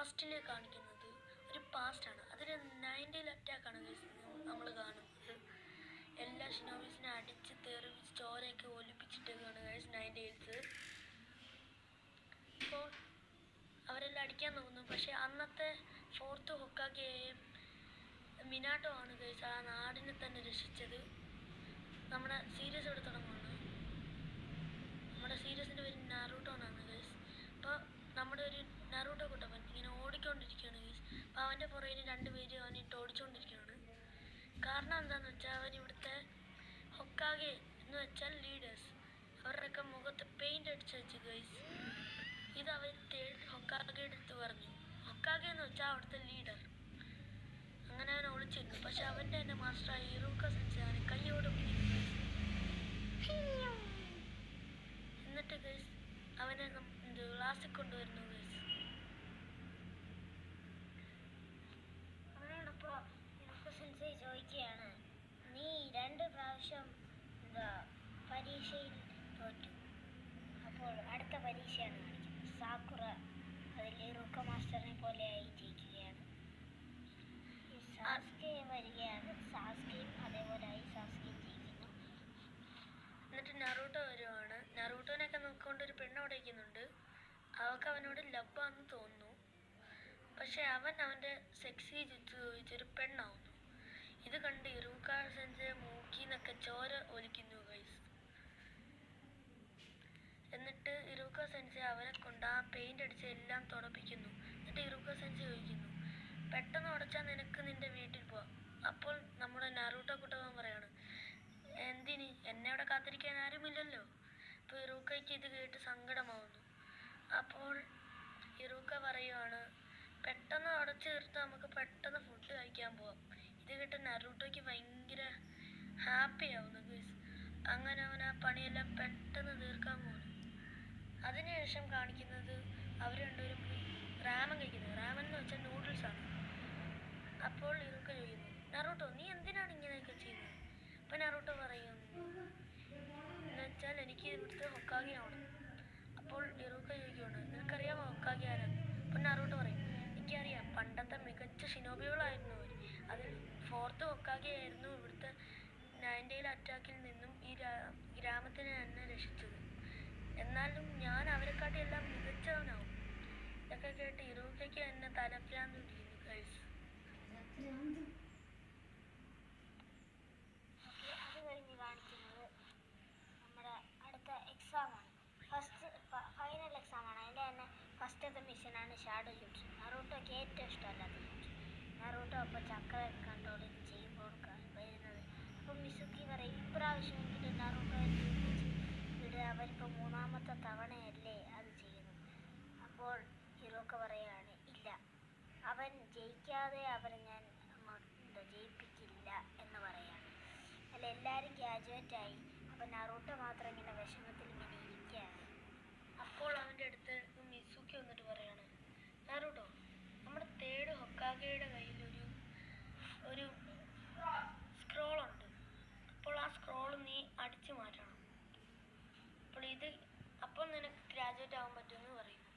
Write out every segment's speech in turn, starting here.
പാസ്റ്റിൽ കാണിക്കുന്നത് ഒരു പാസ്റ്റാണ്. അതിൽ 90s അറ്റാക്കാണ് നമ്മൾ കാണുന്നത്. എല്ലാ ഷിനോബീസിനെ അടിച്ച് തെറിപ്പിച്ച് ചോരയൊക്കെ ഒലിപ്പിച്ചിട്ടൊക്കെയാണ് 90s. അപ്പോൾ അവരെല്ലാം അടിക്കാൻ നോക്കുന്നു. പക്ഷെ അന്നത്തെ 4th ഹൊക്കാഗെയും മിനാട്ടോ ആണ് ഗൈസ് ആ നാടിനെ തന്നെ രക്ഷിച്ചത്. നമ്മുടെ സീരീസ് ഇവിടെ തുടങ്ങുകയാണ്. നമ്മുടെ സീരീസിൻ്റെ പേര് നറൂട്ടോ എന്നാണ് ഗൈസ്. അപ്പോൾ നമ്മുടെ ഒരു നറൂട്ടോ കുട്ടപ്പൻ ഇങ്ങനെ ഓടിക്കൊണ്ടിരിക്കുകയാണ് ഗൈസ്. അപ്പോൾ അവൻ്റെ പുറകിൽ 2 പേര് അവനിട്ട് ഓടിച്ചുകൊണ്ടിരിക്കുകയാണ്. കാരണം എന്താണെന്ന് വെച്ചാൽ അവൻ ഇവിടുത്തെ ഹൊക്കാഗെ എന്ന് വെച്ചാൽ ലീഡേഴ്സ് അവരുടെയൊക്കെ മുഖത്ത് പെയിൻ്റ് അടിച്ച് വെച്ചു ഗൈസ്. ഇത് അവർ ഹൊക്കാഗെ എടുത്ത് പറഞ്ഞു. ഹൊക്കാഗെ എന്ന് വെച്ചാൽ അവിടുത്തെ ലീഡർ. അങ്ങനെ അവൻ ഒളിച്ചിരുന്നു. പക്ഷെ അവൻ്റെ തന്നെ മാസ്റ്ററായ ഇറൂക്ക സെൻസെ അവനെ കയ്യോടെ പിടിക്കുന്നു. എന്നിട്ട് ഗൈസ് അവനെ ക്ലാസ്സിൽ കൊണ്ടുവരുന്നു ഗൈസ്. അവനോടൊപ്പം ഇറൂക്ക സെൻസെ ചോദിക്കുകയാണ്, നീ 2 പ്രാവശ്യം പരീക്ഷയിൽ തോറ്റു. അപ്പോൾ അടുത്ത പരീക്ഷയാണ് കാണിക്കുന്നത്. സാക്കുറ അതിൽ ഇറൂക്ക മാസ്റ്ററിനെ പോലെയായി ജയിക്കുകയാണ്. സാസ്കെ വരികയാണ്. സാസ്കെയും അതേപോലെയായി സാസ്കെയും ജയിക്കുന്നു. എന്നിട്ട് നറൂട്ടോ വരുവാണ്. നറൂട്ടോനെയൊക്കെ നോക്കിക്കൊണ്ട് ഒരു പെണ്ണ് അവിടെ ഇരിക്കുന്നുണ്ട്. അവൾക്ക് അവനോട് ലബ്ബാന്ന് തോന്നുന്നു. പക്ഷെ അവൻ അവൻ്റെ സെക്സി ജുത്സു ചോദിച്ചൊരു പെണ്ണാവുന്നു. ഇത് കണ്ട് ഇറൂക്ക സെൻസെ മൂക്കിന്നൊക്കെ ചോര ഒലിക്കുന്നു ഗൈസ്. എന്നിട്ട് ഇറൂക്ക സെൻസെ അവനെ കൊണ്ട് ആ പെയിൻ്റ് അടിച്ച് എല്ലാം തുടപ്പിക്കുന്നു. എന്നിട്ട് ഇറൂക്ക സെൻസെ ചോദിക്കുന്നു, പെട്ടെന്ന് ഉടച്ചാൽ നിനക്ക് നിൻ്റെ വീട്ടിൽ പോവാം. അപ്പോൾ നമ്മുടെ നറൂട്ടോ കുട്ടവൻ പറയാണ്, എന്തിന്, എന്നെ അവിടെ കാത്തിരിക്കാൻ ആരുമില്ലല്ലോ. അപ്പോൾ ഇറൂക്കയ്ക്ക് ഇത് കേട്ട് സങ്കടമാവുന്നു. അപ്പോൾ ഇറൂക്ക പറയുവാണ്, പെട്ടെന്ന് ഉടച്ച് തീർത്ത് നമുക്ക് പെട്ടെന്ന് ഫുഡ് കഴിക്കാൻ പോവാം. ഇത് കേട്ട് നറൂട്ടോയ്ക്ക് ഭയങ്കര ഹാപ്പി ആവുന്നു ഗൈസ്. അങ്ങനെ അവൻ ആ പണിയെല്ലാം പെട്ടെന്ന് തീർക്കാൻ പോകുന്നു. അതിനുശേഷം കാണിക്കുന്നത് അവർ രണ്ടുപേരും റാമൻ കഴിക്കുന്നത്. റാമൻ എന്ന് വെച്ചാൽ നൂഡിൽസാണ്. അപ്പോൾ ഇറൂക്ക ചോദിക്കുന്നു, നറൂട്ടോ നീ എന്തിനാണ് ഇങ്ങനെയൊക്കെ ചെയ്യുന്നത്? അപ്പം നറൂട്ടോ പറയുന്നു, എന്ന് വെച്ചാൽ എനിക്ക് ഇവിടുത്തെ ഹൊക്കാഗെ ആവണം. അപ്പോൾ ഇറൂക്ക ചോദിക്കുകയാണ്, നിനക്കറിയാമോ ഹൊക്കാഗെ ആരാണ്? അപ്പം നറൂട്ടോ പറയും, എനിക്കറിയാം, പണ്ടത്തെ മികച്ച ഷിനോബികളായിരുന്നു അവർ. അതിൽ 4th ഹൊക്കാഗെ ആയിരുന്നു ഇവിടുത്തെ 90s അറ്റാക്കിൽ നിന്നും ഈ ഗ്രാമത്തിനെ തന്നെ രക്ഷിച്ചത്. എന്നാലും ഞാൻ അവരെക്കാട്ടിയെല്ലാം മികച്ചവനാവും. ഇതൊക്കെ കേട്ട് ഇറൂക്കയ്ക്ക് തന്നെ തലപ്രാന്ത് പിടിക്കുന്നു ഗൈസ്. അത് കഴിഞ്ഞ് കാണിക്കുന്നത് നമ്മുടെ അടുത്ത എക്സാമാണ്. ഫൈനൽ എക്സാമാണ്. അതിൻ്റെ തന്നെ ഫസ്റ്റത്തെ മിഷനാണ് ഷാഡോ ജംപ്ഷൻ. നറൂട്ടോയ്ക്ക് ഏറ്റവും ഇഷ്ടമല്ലാത്ത ജംപ്ഷൻ. നറൂട്ടോ അപ്പോൾ ചക്ര കൺട്രോൾ ചെയ്യുമ്പോൾ വരുന്നത്. അപ്പം മിസുക്കി പറയും, ഇപ്രാവശ്യമെങ്കിലും നറൂട്ടോയെ ജയിപ്പിച്ച് വിടുക, അവരിപ്പോൾ 3ാമത്തെ തവണയല്ലേ അത് ചെയ്യുന്നത്. അപ്പോൾ ഇറൂക്ക പറയുകയാണ്, ഇല്ല, അവൻ ജയിക്കാതെ അവരെ ഞാൻ ജയിപ്പിക്കില്ല എന്ന് പറയാണ്. അല്ല, എല്ലാവരും ഗ്രാജുവേറ്റായി. അപ്പം നറൂട്ടോ മാത്രം ഇങ്ങനെ വിഷമത്തിൽ ഇങ്ങനെ ഇരിക്കുകയാണ്. അപ്പോൾ അവൻ്റെ അടുത്ത് മിസുക്കി വന്നിട്ട് പറയാണ്, നറൂട്ടോ, നമ്മുടെ 3rd ഹൊക്കാഗെയുടെ കയ്യിൽ ഒരു സ്ക്രോളുണ്ട്. അപ്പോൾ ആ സ്ക്രോൾ നീ അടിച്ചു മാറ്റണം. അപ്പോൾ നിനക്ക് ഗ്രാജുവേറ്റ് ആവാൻ പറ്റുമെന്ന് പറയുന്നു.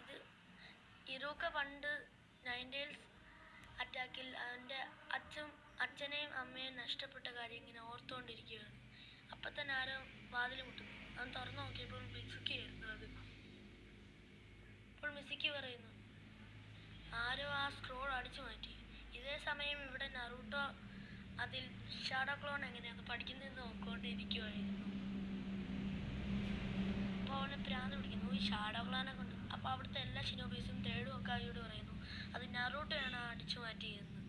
ഇത് ഇറൂക്ക പണ്ട് 90s അറ്റാക്കിൽ അവൻ്റെ അച്ഛനെയും അമ്മയെയും നഷ്ടപ്പെട്ട കാര്യം ഇങ്ങനെ ഓർത്തുകൊണ്ടിരിക്കുകയാണ്. അപ്പം തന്നെ ആരോ വാതിൽ മുട്ടുന്നു. അവൻ തുറന്നു നോക്കിയപ്പോൾ മിസുക്കിയായിരുന്നു അത്. അപ്പോൾ മിസുക്കി പറയുന്നു, ആരോ ആ സ്ക്രോൾ അടിച്ചു മാറ്റി. ഇതേ സമയം ഇവിടെ നറൂട്ടോ അതിൽ ഷാഡോ ക്ലോൺ എങ്ങനെയാണ് പഠിക്കുന്നതെന്ന് നോക്കിക്കൊണ്ടിരിക്കുമായിരുന്നു. അപ്പോൾ അവനെ പ്രാന്ത് പിടിക്കുന്നു ഈ ഷാഡോ ക്ലോനെ കൊണ്ട്. അപ്പോൾ അവിടുത്തെ എല്ലാ ഷിനോബീസും 3rd ഹൊക്കാഗെയോട് പറയുന്നു, അത് നറൂട്ടോയാണ് അടിച്ചു മാറ്റിയതെന്ന്.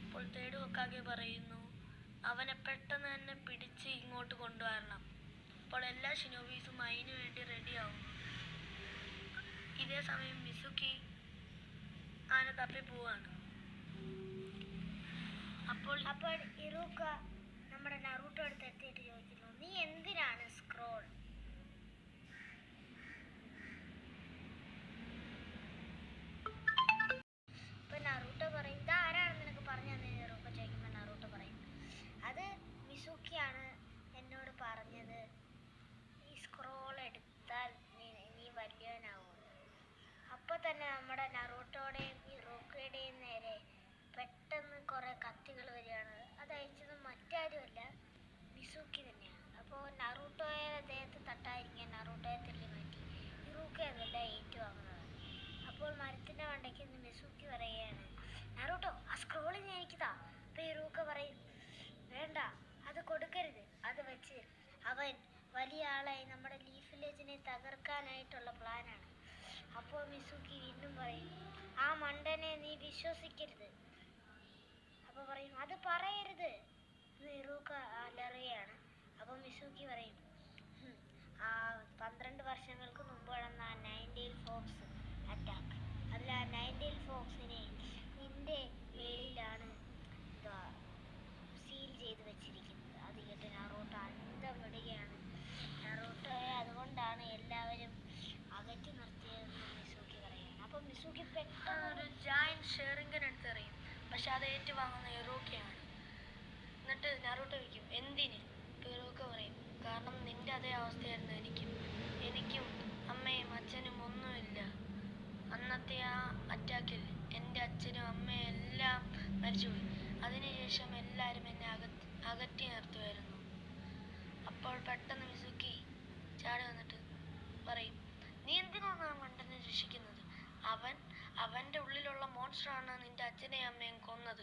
അപ്പോൾ 3rd ഹൊക്കാഗെ പറയുന്നു, അവനെ പെട്ടെന്ന് തന്നെ പിടിച്ച് ഇങ്ങോട്ട് കൊണ്ടുവരണം. അപ്പോൾ എല്ലാ ഷിനോബീസും അതിനു വേണ്ടി റെഡിയാവുന്നു. ഇതേ സമയം മിസുക്കി അവനെ തപ്പി പോവാണ്. അപ്പോൾ ഇറൂക്ക നമ്മുടെ നറൂട്ടോ അടുത്ത് എത്തിയിട്ട് ചോദിക്കുന്നു, നീ എന്തിനാണ് സ്ക്രോൾ? അപ്പോൾ നറൂട്ടോ പറയും, ഇതാരാണ് നിനക്ക് പറഞ്ഞു തന്നെ? ഇറൂക്ക ചോദിക്കുമ്പോൾ നറൂട്ടോ പറയും, അത് മിസുക്കിയാണ് എന്നോട് പറഞ്ഞത്, ഈ സ്ക്രോൾ എടുത്താൽ നീ വലിയവനാവും. അപ്പോൾ തന്നെ നമ്മുടെ നറൂട്ടോയുടെയും ഇറൂക്കയുടെയും നേരെ പെട്ടെന്ന് കുറേ കത്തികൾ വരികയാണ്. അത് അയച്ചത് മറ്റാരുമല്ല, മിസൂക്കി തന്നെയാണ്. അപ്പോൾ നറൂട്ടോയെ ദേഹത്ത് തട്ടാതിരിക്കാൻ നറൂട്ടോയെ തല്ലി മാറ്റി. ഇറൂക്ക അതെല്ലാം ഏറ്റുവാങ്ങുന്നതാണ്. അപ്പോൾ മരത്തിൻ്റെ മണ്ടയ്ക്ക് നിന്ന് മിസൂക്കി പറയുകയാണ്, നറൂട്ടോ ആ സ്ക്രോളിങ് എനിക്കിതാ. അപ്പോൾ ഇറൂക്ക പറയും, വേണ്ട, അത് കൊടുക്കരുത്, അത് വെച്ച് അവൻ വലിയ ആളായി നമ്മുടെ ലീഫ് വില്ലേജിനെ തകർക്കാനായിട്ടുള്ള പ്ലാനാണ്. അപ്പോൾ മിസൂക്കി വീണ്ടും പറയും, ആ മണ്ടനെ നീ വിശ്വസിക്കരുത്. അപ്പോൾ പറയും, അത് പറയരുത് എന്ന് ഇറൂക്ക അലറുകയാണ്. അപ്പോൾ മിസൂക്കി പറയും, ആ 12 വർഷങ്ങൾക്ക് മുമ്പ് നടന്ന ആ 9-tailed ഫോക്സ് അറ്റാക്ക്, അതിൽ ആ 9-tailed ഫോക്സിനെ നിന്റെ വേലിയിലാണ് സീൽ ചെയ്ത് വെച്ചിരിക്കുന്നത്. അത് കേട്ട് നറൂട്ടോ അന്തം വിടുകയാണ്. നറൂട്ടോയെ അതുകൊണ്ടാണ് എല്ലാവരും അകറ്റി നിർത്തിയതെന്ന് മിസൂക്കി പറയുകയാണ്. അപ്പോൾ മിസൂക്കി പെട്ടെന്ന് ഒരു ജയന്റ് ഷെറിങ്കൻ എടുത്തെറിയും. പക്ഷെ അത് ഏറ്റുവാങ്ങുന്ന ഇറൂക്കയാണ്. എന്നിട്ട് നറൂട്ടോ ചോദിക്കും, എന്തിന്? ഇറൂക്ക പറയും, കാരണം നിന്റെ അതേ അവസ്ഥയായിരുന്നു എനിക്കും അമ്മയും അച്ഛനും ഒന്നുമില്ല. അന്നത്തെ ആ അറ്റാക്കിൽ എൻ്റെ അച്ഛനും അമ്മയും എല്ലാം മരിച്ചുപോയി. അതിനുശേഷം എല്ലാവരും എന്നെ അകറ്റി നിർത്തുമായിരുന്നു. അപ്പോൾ പെട്ടെന്ന് മിസൂക്കി ചാടി വന്നിട്ട് പറയും, നീ എന്തിനാണ് ആ മണ്ടനെ രക്ഷിക്കുന്നത്? അവൻ്റെ ഉള്ളിലുള്ള മോൺസ്റ്ററാണ് നിന്റെ അച്ഛനെയും അമ്മയും കൊന്നത്.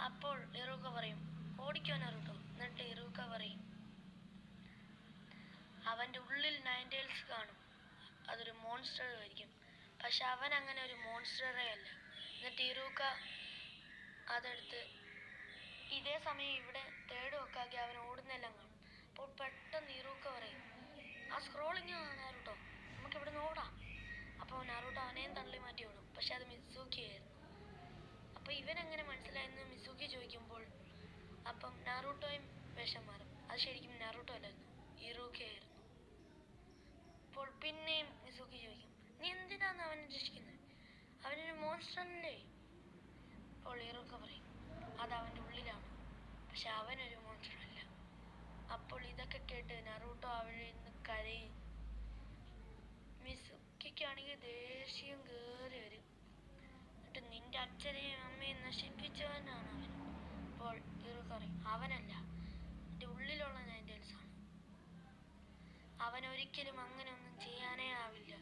അപ്പോൾ ഇറൂക്ക പറയും, ഓടിക്കോ നറൂട്ടോ. എന്നിട്ട് ഇറൂക്ക പറയും, അവൻ്റെ ഉള്ളിൽ 9-tails കാണും, അതൊരു മോൺസ്റ്റർ ആയിരിക്കും. പക്ഷെ അവൻ അങ്ങനെ ഒരു മോൺസ്റ്ററേ അല്ല. എന്നിട്ട് ഇറൂക്ക അതെടുത്ത് ഇതേ സമയം ഇവിടെ തേട് വെക്കാക്കി അവൻ ഓടുന്നെല്ലാം കാണും. അപ്പോൾ പെട്ടെന്ന് ഇറൂക്ക പറയും, ആ സ്ക്രോളിങ് നറൂട്ടോ, നമുക്ക് ഇവിടെ നിന്ന് ഓടാം. അപ്പോൾ നറൂട്ടോ അവനെയും തള്ളി മാറ്റി ഓടും. പക്ഷെ അത് മിസൂക്കി ആയിരുന്നു. അപ്പോൾ ഇവനെങ്ങനെ മനസ്സിലായെന്ന് മിസൂക്കി ചോദിക്കുമ്പോൾ അപ്പം നറൂട്ടോയും വേഷം മാറും. അത് ശരിക്കും നറൂട്ടോ അല്ലായിരുന്നു, ഇറൂക്കയായിരുന്നു. അപ്പോൾ പിന്നെയും മിസൂക്കി ചോദിക്കും, നീ എന്തിനാണ് അവനെ രക്ഷിക്കുന്നത്? അവനൊരു മോൺസ്റ്റർ അല്ലേ? അപ്പോൾ ഇറൂക്ക പറയും, അത് അവൻ്റെ ഉള്ളിലാണ്, പക്ഷെ അവനൊരു മോൺസ്റ്റർ അല്ല. അപ്പോൾ ഇതൊക്കെ കേട്ട് നറൂട്ടോ അവിടെ നിന്ന് കരയും. മിസൂക്കിക്കാണെങ്കിൽ ദേഷ്യം കയറി വരും. എന്നിട്ട് നിന്റെ അച്ഛനെയും അമ്മയും നശിപ്പിച്ചവനാണ് അവൻ. അപ്പോൾ ഇറൂക്ക പറയും, അവനല്ല, എൻ്റെ ഉള്ളിലുള്ള 9-tails ആണ്. അവനൊരിക്കലും അങ്ങനെ ഒന്നും ചെയ്യാനേ ആവില്ല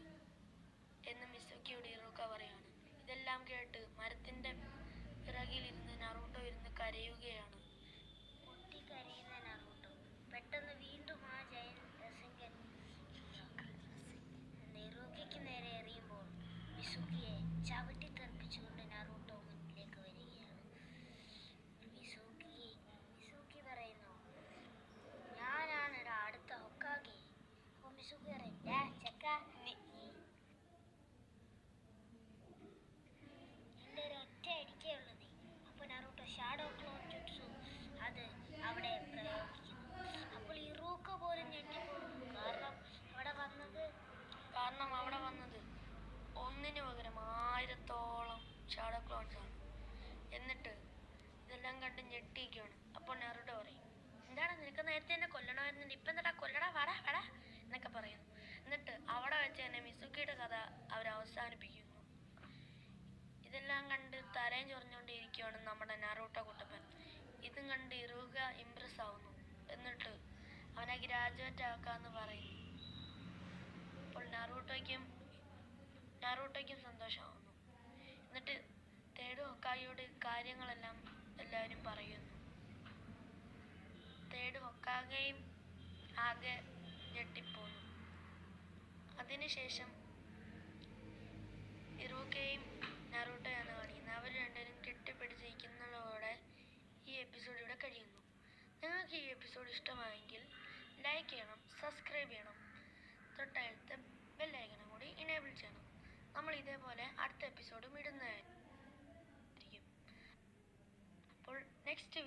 എന്ന് മിസൂക്കിയോട് ഇറൂക്ക പറയാണ്. ഇതെല്ലാം കേട്ട് മരത്തിൻ്റെ പിറകിലിരുന്ന് നറൂട്ടോ ഇരുന്ന് കരയുകയാണ്. പൊട്ടിക്കരയുന്ന നറൂട്ടോ പെട്ടെന്ന് വീണ്ടും ആ ജയന്റ് ഇറൂക്കയ്ക്ക് നേരെ എറിയുമ്പോൾ മിസൂക്കിയെ ചവിട്ടി തെറിപ്പിച്ചുകൊണ്ട് നറൂട്ടോ മുന്നിലേക്ക് വരികയാണ്. മിസൂക്കി പറയുന്നു, ഞാനാണ് അടുത്ത ഹൊക്കാഗെ. അപ്പോൾ മിസൂക്കി പറയും, ചെക്ക, എൻ്റെ ഒരു ഒറ്റ അടിക്കേ ഉള്ളൂ നീ. അപ്പോൾ നറൂട്ടോ ഷാഡോ ക്ലോൺ ജുട്സു അത് അവിടെ പ്രയോഗിക്കുന്നു. അപ്പോൾ ഇറൂക്ക പോലും ഞെട്ടിപ്പോകുന്നു. കാരണം അവിടെ വന്നത് ഒന്നിനു പകരം 1000-ഓളം ഷാഡോ ക്ലോൺസ് ആണ്. എന്നിട്ട് ഇതെല്ലാം കണ്ട് ഞെട്ടിയിരിക്കുകയാണ്. അപ്പോൾ നറൂട്ടോ പറയും, എന്താണ് നിനക്ക് നേരത്തെ എന്നെ കൊല്ലണമായിരുന്നു, ഇപ്പം എന്താ കൊല്ലടാ, വടാ എന്നൊക്കെ പറയുന്നു. എന്നിട്ട് അവിടെ വെച്ച് തന്നെ മിസൂക്കിയുടെ കഥ അവർ അവസാനിപ്പിക്കുന്നു. ഇതെല്ലാം കണ്ട് തലയും ചൊറിഞ്ഞുകൊണ്ടിരിക്കുകയാണ് നമ്മുടെ നറൂട്ടോ കുട്ടപ്പൻ. ഇതും കണ്ട് ഇറൂക്ക ഇംപ്രസ് ആവുന്നു. എന്നിട്ട് അവനെ ഗ്രാജുവേറ്റ് ആക്കാന്ന് പറയുന്നു. അപ്പോൾ നറൂട്ടോയ്ക്കും സന്തോഷമാവുന്നു. എന്നിട്ട് തേട് ഹൊക്കാഗെയോട് കാര്യങ്ങളെല്ലാം എല്ലാവരും പറയുന്നു. തേട് ഹൊക്കാഗെയും ആകെ ഞെട്ടിപ്പോന്നു. അതിനുശേഷം ഇറൂക്കയും നറൂട്ടോയാണ് കാണിക്കുന്നത്. അവർ രണ്ടുപേരും കെട്ടിപ്പിടിച്ചിരിക്കുന്നതോടെ ഈ എപ്പിസോഡ് ഇവിടെ കഴിയുന്നു. നിങ്ങൾക്ക് ഈ എപ്പിസോഡ് ഇഷ്ടമായെങ്കിൽ ലൈക്ക് ചെയ്യണം, സബ്സ്ക്രൈബ് ചെയ്യണം, തൊട്ടടുത്ത ബെല്ലൈക്കണും കൂടി ഇനേബിൾ ചെയ്യണം. നമ്മൾ ഇതേപോലെ അടുത്ത എപ്പിസോഡും ഇടുന്നതായിരിക്കും. അപ്പോൾ നെക്സ്റ്റ്